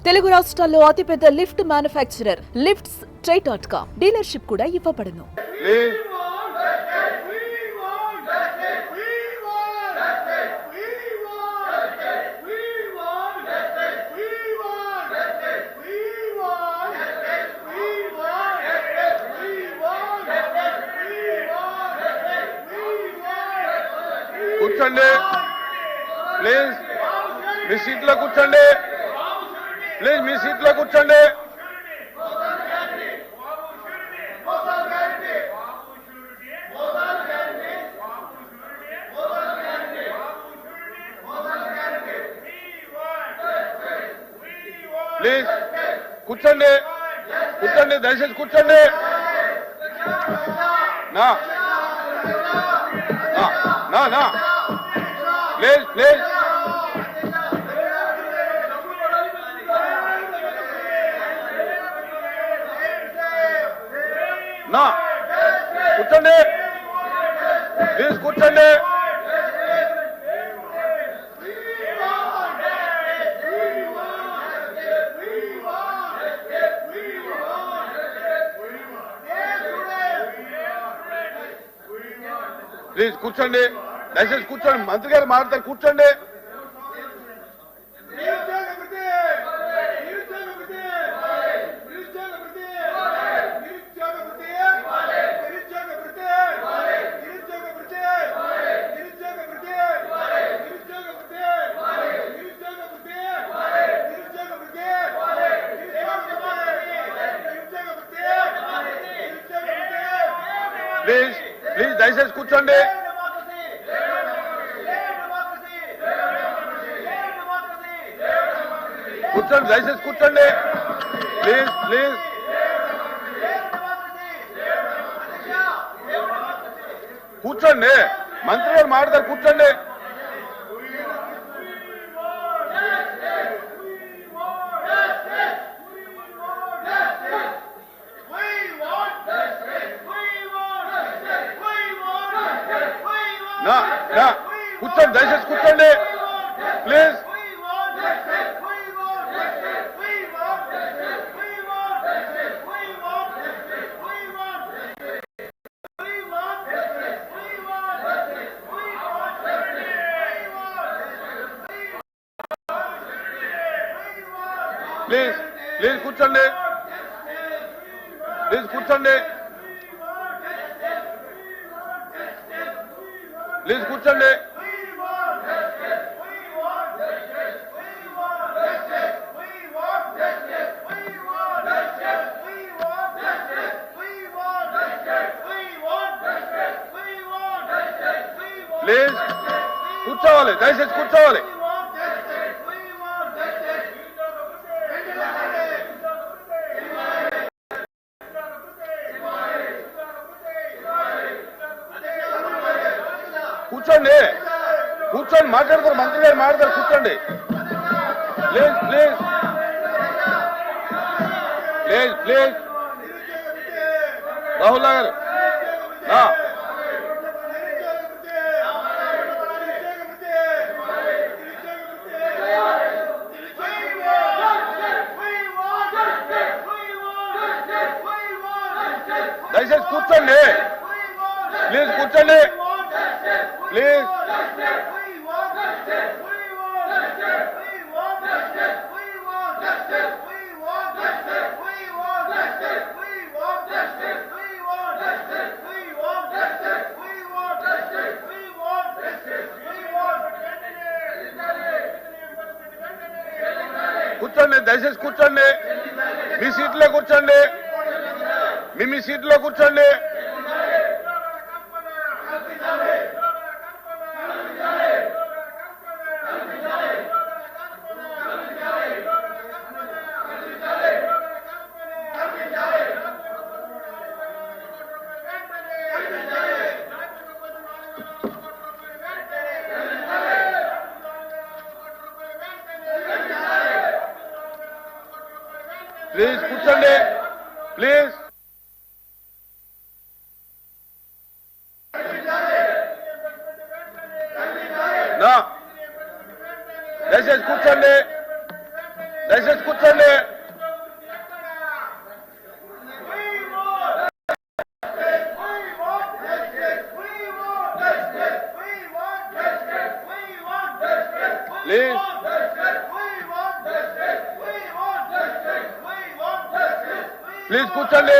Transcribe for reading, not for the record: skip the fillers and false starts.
తెలుగు రాష్ట్రాల్లో అతిపెద్ద lift manufacturer lifts ట్రై.com dealership కూడా ఇవ్వబడును. కూర్చోండి ప్లీజ్, మీ సీట్లో కూర్చోండి ప్లీజ్, మీ సీట్లో కూర్చోండి. ప్లీజ్ కూర్చోండి, కూర్చోండి, దయచేసి కూర్చోండి. నా నా నా ప్లీజ్ ప్లీజ్ నా కూర్చోండి ప్లీజ్ కూర్చోండి. ప్లీజ్ కూర్చోండి, దయచేసి కూర్చోండి. మంత్రి గారు మాట్లాడతారు, కూర్చోండి. ప్లీజ్ ప్లీజ్ దయచేసి కూర్చోండి. కూర్చోండి, దయచేసి కూర్చోండి. ప్లీజ్ ప్లీజ్ కూర్చోండి, మంత్రి గారు మాట్లాడతారు, కూర్చోండి. నా నా కూర్చోండి, దయచేసి కూర్చోండి ప్లీజ్. ప్లీజ్ ప్లీజ్ కూర్చోండి, ప్లీజ్ కూర్చోండి, ప్లీజ్ కూర్చోండి. ప్లీజ్ కూర్చోవాలి, దయచేసి కూర్చోవాలి. కూర్చోండి, కూర్చొని మాట్లాడతారు, మంత్రి గారు మాట్లాడతారు, కూర్చోండి. Please please please please Rahul గారు దయచేసి కూర్చోండి, ప్లీజ్ కూర్చోండి, ప్లీజ్. కూర్చోండి, దయచేసి కూర్చోండి, మీ సీట్లో కూర్చోండి, మీ సీట్లో కూర్చోండి. ప్లీజ్ కూర్చోండి, ప్లీజ్. దయచేసి కూర్చోండి, దయచేసి కూర్చోండి. కూర్చోండి. ప్లీజ్ ప్లీజ్ కూర్చోండి.